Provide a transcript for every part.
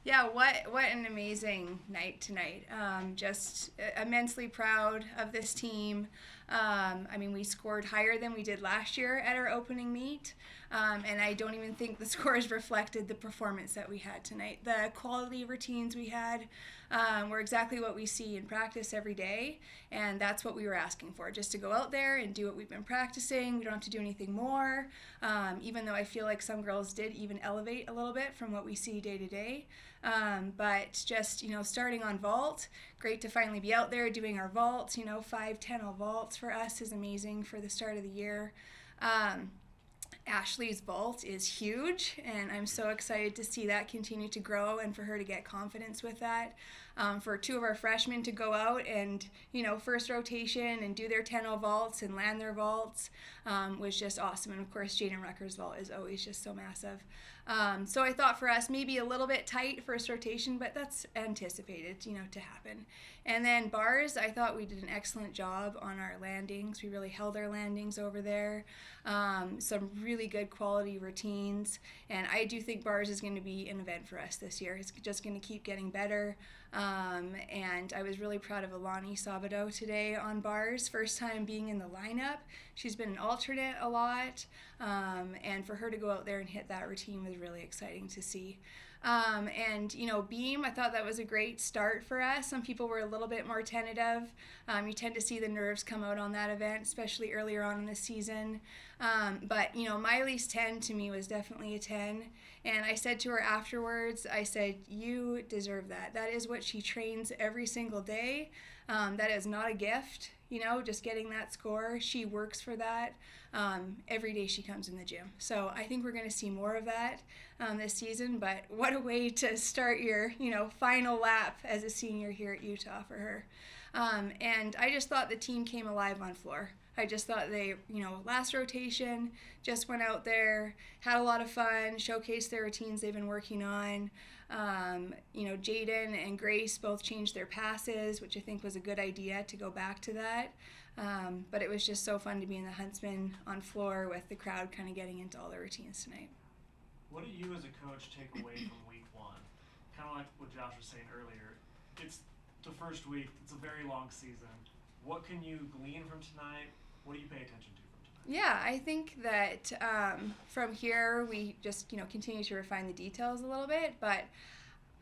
Yeah, what an amazing night tonight. Just immensely proud of this team. I mean, we scored higher than we did last year at our opening meet, and I don't even think the scores reflected the performance that we had tonight. The quality routines we had were exactly what we see in practice every day, and that's what we were asking for, just to go out there and do what we've been practicing. We don't have to do anything more, even though I feel like some girls did even elevate a little bit from what we see day to day. But just, starting on vault, great to finally be out there doing our vaults. 5-10 vaults for us is amazing for the start of the year. Ashley's vault is huge, and I'm so excited to see that continue to grow and for her to get confidence with that. For two of our freshmen to go out and, first rotation and do their 10 vaults and land their vaults was just awesome. And of course, Jaden Rucker's vault is always just so massive. So I thought for us maybe a little bit tight first rotation, but that's anticipated, to happen. And then bars, I thought we did an excellent job on our landings. We really held our landings over there. Some really good quality routines. And I do think bars is going to be an event for us this year. It's just going to keep getting better. And I was really proud of Alani Sabado today on bars. First time being in the lineup. She's been an alternate a lot. And for her to go out there and hit that routine was really exciting to see. And beam, I thought that was a great start for us. Some people were a little bit more tentative. You tend to see the nerves come out on that event, especially earlier on in the season. But Miley's 10 to me was definitely a 10. And I said to her afterwards, I said, you deserve that. That is what she trains every single day. That is not a gift, just getting that score. She works for that every day she comes in the gym. So I think we're going to see more of that this season. But what a way to start your, final lap as a senior here at Utah for her. And I just thought the team came alive on floor. I just thought they, last rotation, just went out there, had a lot of fun, showcased their routines they've been working on. Jaden and Grace both changed their passes, which I think was a good idea to go back to that. But it was just so fun to be in the Huntsman on floor with the crowd kind of getting into all their routines tonight. What do you as a coach take away from week one? Kind of like what Josh was saying earlier. It's the first week. It's a very long season. What can you glean from tonight? What do you pay attention to from tonight? Yeah, I think that from here we just continue to refine the details a little bit, but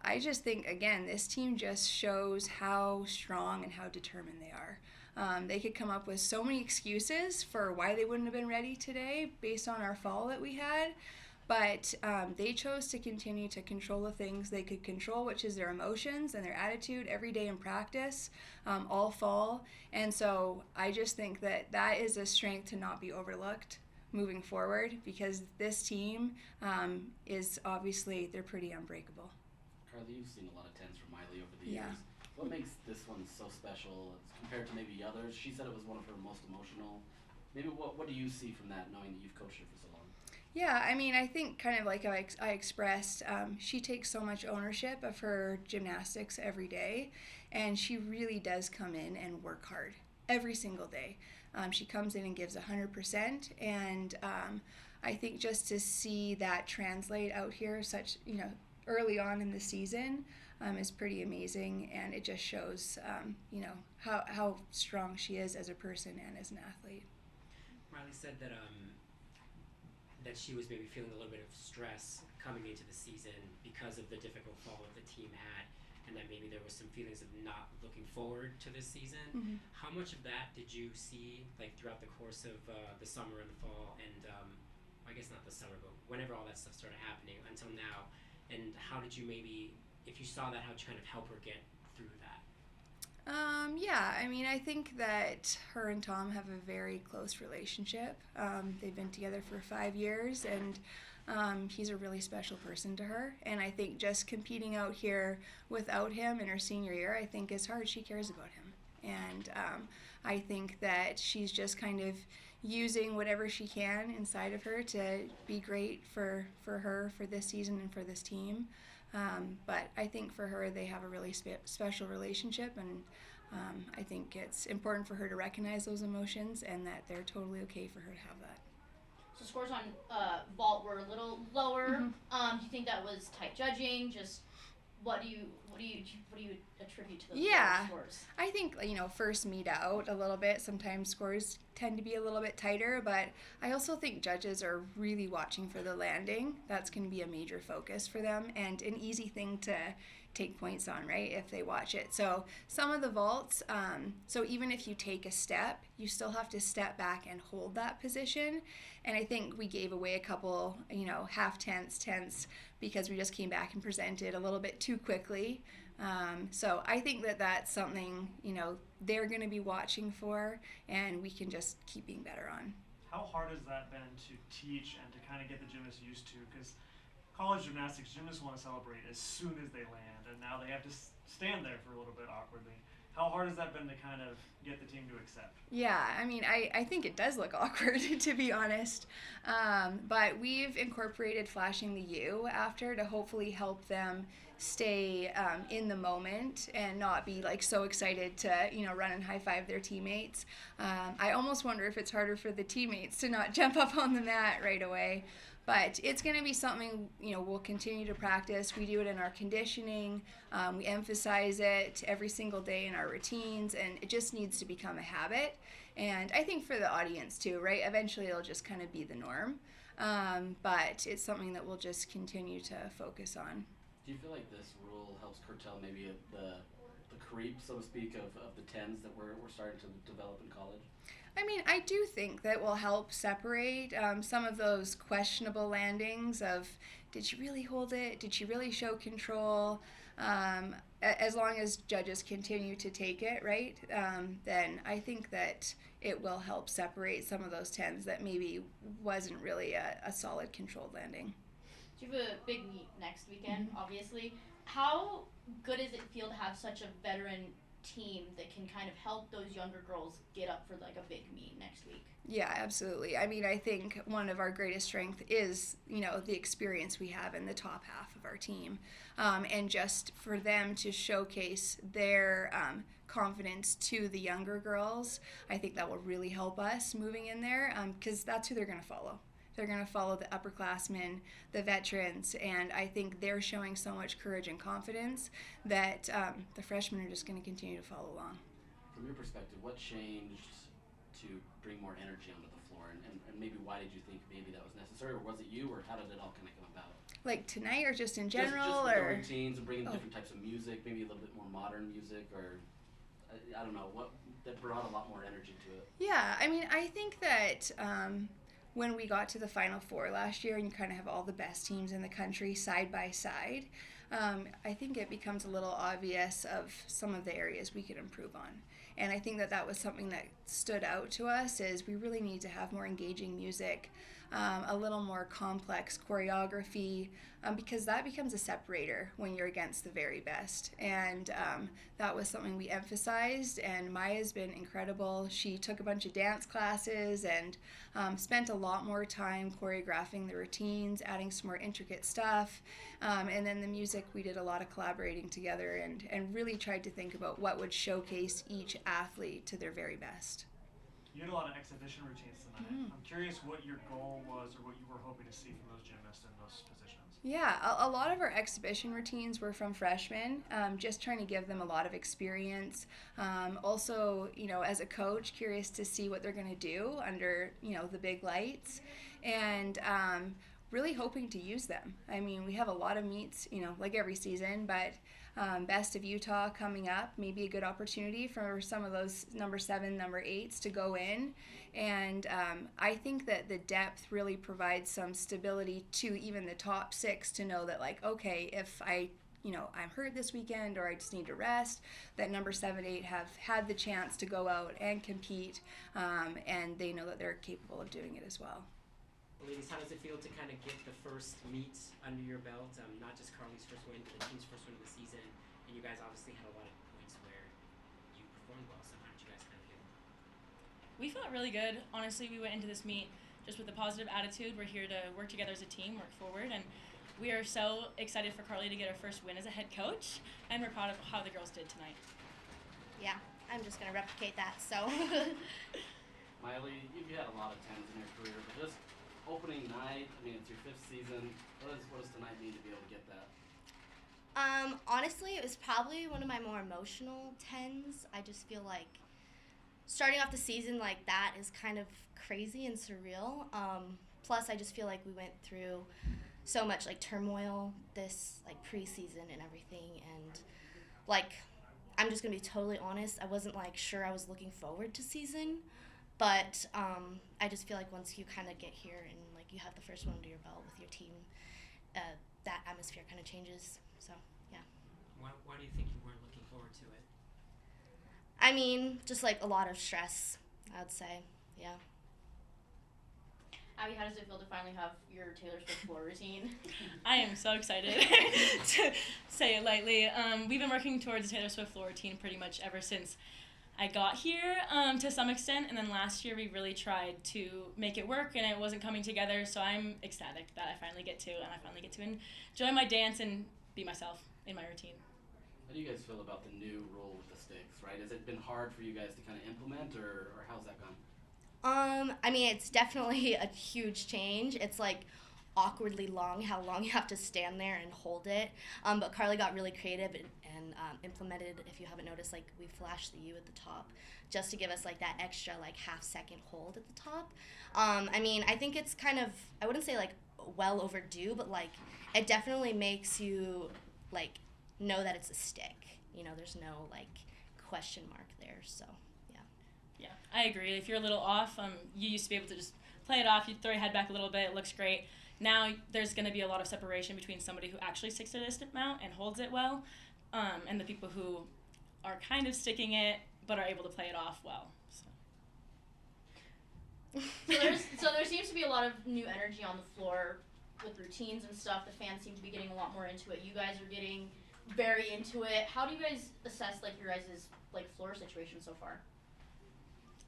I just think again this team just shows how strong and how determined they are. They could come up with so many excuses for why they wouldn't have been ready today based on our fall that we had. But they chose to continue to control the things they could control, which is their emotions and their attitude every day in practice, all fall. And so I just think that is a strength to not be overlooked moving forward, because this team is obviously, they're pretty unbreakable. Carly, you've seen a lot of 10s from Maile over the years. What makes this one so special compared to maybe others? She said it was one of her most emotional. Maybe what do you see from that, knowing that you've coached her for so long? Yeah, I mean, I think kind of like I expressed, she takes so much ownership of her gymnastics every day, and she really does come in and work hard every single day. She comes in and gives 100%, and I think just to see that translate out here early on in the season is pretty amazing, and it just shows, how strong she is as a person and as an athlete. Maile said that she was maybe feeling a little bit of stress coming into the season because of the difficult fall that the team had, and that maybe there was some feelings of not looking forward to this season. Mm-hmm. How much of that did you see throughout the course of the summer and the fall, and I guess not the summer, but whenever all that stuff started happening until now, and how did you maybe, if you saw that, how did you kind of help her get through that? Yeah, I mean, I think that her and Tom have a very close relationship. They've been together for 5 years, and he's a really special person to her. And I think just competing out here without him in her senior year, I think is hard. She cares about him. And I think that she's just kind of using whatever she can inside of her to be great for her, for this season, and for this team. But I think for her, they have a really special relationship, and I think it's important for her to recognize those emotions and that they're totally okay for her to have that. So scores on vault were a little lower. Mm-hmm. Do you think that was tight judging? Just what do you attribute to those Yeah. lower scores? I think, first meet out a little bit. Sometimes scores tend to be a little bit tighter, but I also think judges are really watching for the landing. That's going to be a major focus for them and an easy thing to take points on, right, if they watch it. So some of the vaults, so even if you take a step, you still have to step back and hold that position. And I think we gave away a couple, half tenths because we just came back and presented a little bit too quickly. So I think that that's something, they're going to be watching for, and we can just keep being better on. How hard has that been to teach and to kind of get the gymnasts used to? Because college gymnastics, gymnasts want to celebrate as soon as they land, and now they have to stand there for a little bit awkwardly. How hard has that been to kind of get the team to accept? Yeah, I think it does look awkward, to be honest. But we've incorporated flashing the U after to hopefully help them stay in the moment and not be so excited to run and high five their teammates. I almost wonder if it's harder for the teammates to not jump up on the mat right away. But it's going to be something, we'll continue to practice. We do it in our conditioning. We emphasize it every single day in our routines, and it just needs to become a habit. And I think for the audience too, right? Eventually it'll just kind of be the norm. But it's something that we'll just continue to focus on. Do you feel like this rule helps curtail maybe the creep, so to speak, of the tens that we're starting to develop in college? I do think that will help separate some of those questionable landings of, did she really hold it? Did she really show control? As long as judges continue to take it, right, then I think that it will help separate some of those tens that maybe wasn't really a solid controlled landing. You have a big meet next weekend, obviously. How good does it feel to have such a veteran team that can kind of help those younger girls get up for a big meet next week? Yeah, absolutely. I think one of our greatest strength is, the experience we have in the top half of our team. And just for them to showcase their confidence to the younger girls, I think that will really help us moving in there, because that's who they're going to follow. They're going to follow the upperclassmen, the veterans, and I think they're showing so much courage and confidence that the freshmen are just going to continue to follow along. From your perspective, what changed to bring more energy onto the floor, and maybe why did you think maybe that was necessary, or was it you, or how did it all kind of come about? Like tonight, or just in general, just with or the routines and bringing different types of music, maybe a little bit more modern music, or I don't know, what that brought a lot more energy to it. Yeah, I think that when we got to the Final Four last year and you kind of have all the best teams in the country side by side, I think it becomes a little obvious of some of the areas we could improve on. And I think that was something that stood out to us, is we really need to have more engaging music, a little more complex choreography, because that becomes a separator when you're against the very best. And that was something we emphasized, and Maya's been incredible. She took a bunch of dance classes and spent a lot more time choreographing the routines, adding some more intricate stuff. And then the music, we did a lot of collaborating together and really tried to think about what would showcase each athlete to their very best. You had a lot of exhibition routines tonight. I'm curious what your goal was, or what you were hoping to see from those gymnasts in those positions. Yeah, a lot of our exhibition routines were from freshmen, just trying to give them a lot of experience. Also, as a coach, curious to see what they're going to do under, the big lights, and really hoping to use them. We have a lot of meets, like every season, but Best of Utah coming up, maybe a good opportunity for some of those number 7, number 8s to go in. And I think that the depth really provides some stability to even the top 6 to know that, okay, if I'm hurt this weekend or I just need to rest, that number 7, 8 have had the chance to go out and compete, and they know that they're capable of doing it as well. Ladies, how does it feel to kind of get the first meet under your belt? Not just Carly's first win, but the team's first win of the season. And you guys obviously had a lot of points where you performed well. So how did you guys kind of feel? We felt really good. Honestly, we went into this meet just with a positive attitude. We're here to work together as a team, work forward, and we are so excited for Carly to get her first win as a head coach, and we're proud of how the girls did tonight. Yeah, I'm just going to replicate that, so. Maile, you've had a lot of 10s in your career, but just opening night, it's your 5th season. What does tonight mean to be able to get that? Honestly, it was probably one of my more emotional 10s. I just feel like starting off the season like that is kind of crazy and surreal. Plus, I just feel like we went through so much like turmoil this like preseason and everything, and like I'm just gonna be totally honest. I wasn't like sure I was looking forward to season, but I just feel like once you kind of get here and like you have the first one under your belt with your team, that atmosphere kind of changes. So yeah. Why do you think you weren't looking forward to it? I mean, just like a lot of stress, I would say. Yeah. Abby, how does it feel to finally have your Taylor Swift floor routine? I am so excited to say it lightly. We've been working towards the Taylor Swift floor routine pretty much ever since I got here to some extent, and then last year we really tried to make it work and it wasn't coming together, so I'm ecstatic that I finally get to, and I finally get to enjoy my dance and be myself in my routine. How do you guys feel about the new rule with the sticks, right? Has it been hard for you guys to kind of implement, or how's that gone? I mean, it's definitely a huge change. It's like awkwardly long, how long you have to stand there and hold it. But Carly got really creative and implemented, if you haven't noticed, like we flashed the U at the top just to give us like that extra like half-second hold at the top. I mean, I think it's kind of, I wouldn't say like well overdue, but like it definitely makes you like know that it's a stick. You know, there's no like question mark there, so. Yeah, I agree. If you're a little off, you used to be able to just play it off. You throw your head back a little bit. It looks great. Now there's going to be a lot of separation between somebody who actually sticks to this amount and holds it well, and the people who are kind of sticking it but are able to play it off well. So there seems to be a lot of new energy on the floor with routines and stuff. The fans seem to be getting a lot more into it. You guys are getting very into it. How do you guys assess like your guys' like floor situation so far?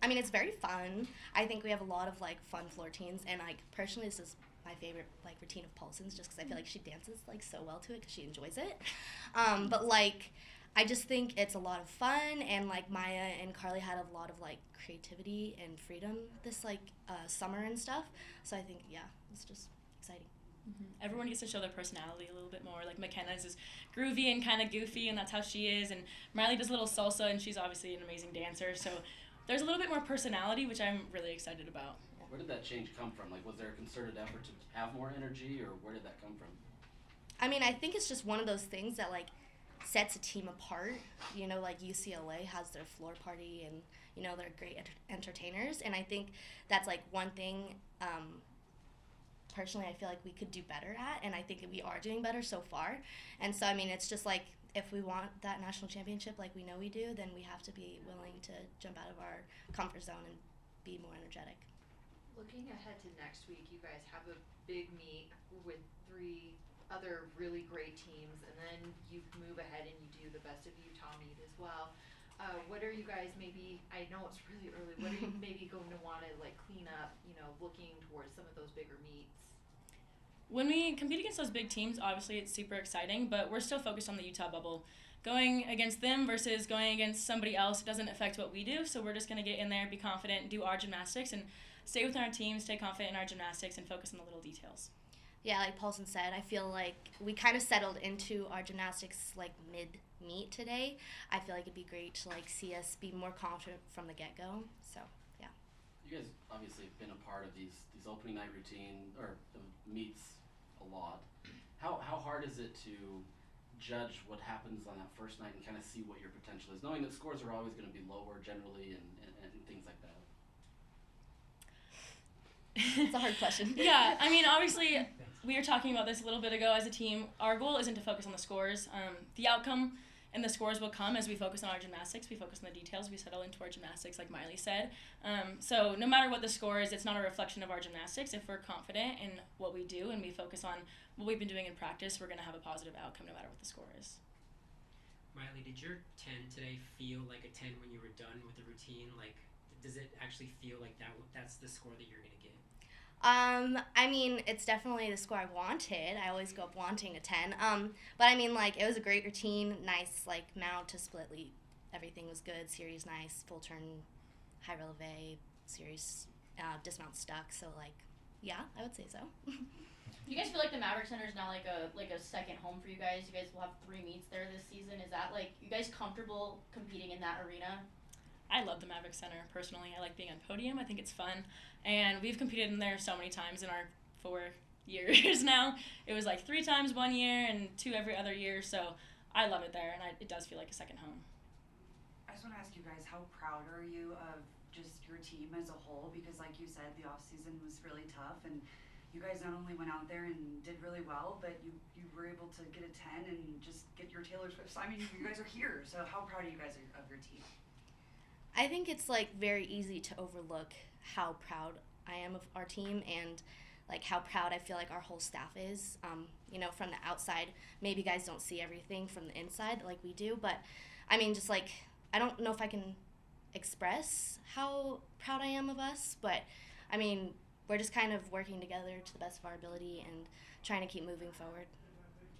I mean, it's very fun. I think we have a lot of like fun floor routines, and like personally, this is my favorite like routine of Paulson's, just because I feel like she dances like so well to it because she enjoys it. But like, I just think it's a lot of fun, and like Maya and Carly had a lot of like creativity and freedom this like summer and stuff. So I think it's just exciting. Mm-hmm. Everyone gets to show their personality a little bit more. Like McKenna's is groovy and kind of goofy, and that's how she is. And Riley does a little salsa, and she's obviously an amazing dancer. So there's a little bit more personality, which I'm really excited about. Where did that change come from? Like, was there a concerted effort to have more energy, or where did that come from? I mean, I think it's just one of those things that like sets a team apart. You know, like UCLA has their floor party, and you know they're great entertainers, and I think that's like one thing. Personally, I feel like we could do better at, and I think we are doing better so far. And so, I mean, it's just like if we want that national championship like we know we do, then we have to be willing to jump out of our comfort zone and be more energetic. Looking ahead to next week, you guys have a big meet with 3 other really great teams, and then you move ahead and you do the Best of Utah meet as well. What are you guys maybe, I know it's really early, what are you maybe going to want to like clean up, you know, looking towards some of those bigger meets? When we compete against those big teams, obviously it's super exciting, but we're still focused on the Utah bubble. Going against them versus going against somebody else doesn't affect what we do, so we're just going to get in there, be confident, do our gymnastics, and stay within our team, stay confident in our gymnastics, and focus on the little details. Yeah, like Paulson said, I feel like we kind of settled into our gymnastics like mid-meet today. I feel like it'd be great to like see us be more confident from the get-go, so yeah. You guys obviously have been a part of these opening night routine, or the meets a lot. How hard is it to judge what happens on that first night and kind of see what your potential is, knowing that scores are always going to be lower generally and things like that? It's a hard question. Yeah, I mean, obviously, we were talking about this a little bit ago as a team. Our goal isn't to focus on the scores. The outcome and the scores will come as we focus on our gymnastics. We focus on the details. We settle into our gymnastics, like Maile said. So no matter what the score is, it's not a reflection of our gymnastics. If we're confident in what we do and we focus on what we've been doing in practice, we're going to have a positive outcome no matter what the score is. Maile, did your 10 today feel like a 10 when you were done with the routine? Like, does it actually feel like that's the score that you're going to get? I mean, it's definitely the score I wanted. I always go up wanting a 10. But I mean, like, it was a great routine, nice, like, mount to split lead. Everything was good, series nice, full turn, high releve, series dismount stuck. So, like, yeah, I would say so. Do you guys feel like the Maverick Center is now like a second home for you guys? You guys will have 3 meets there this season. Is that like, you guys comfortable competing in that arena? I love the Maverick Center personally. I like being on podium. I think it's fun, and we've competed in there so many times in our 4 years now. It was like 3 times 1 year and 2 every other year. So I love it there, and it does feel like a second home. I just want to ask you guys, how proud are you of just your team as a whole? Because like you said, the off season was really tough, and you guys not only went out there and did really well, but you were able to get a 10 and just get your Taylor Swift. I mean, you guys are here, so how proud are you guys of your team? I think it's like very easy to overlook how proud I am of our team and like how proud I feel like our whole staff is. You know, from the outside, maybe guys don't see everything from the inside like we do, but I mean, just like, I don't know if I can express how proud I am of us, but I mean, we're just kind of working together to the best of our ability and trying to keep moving forward.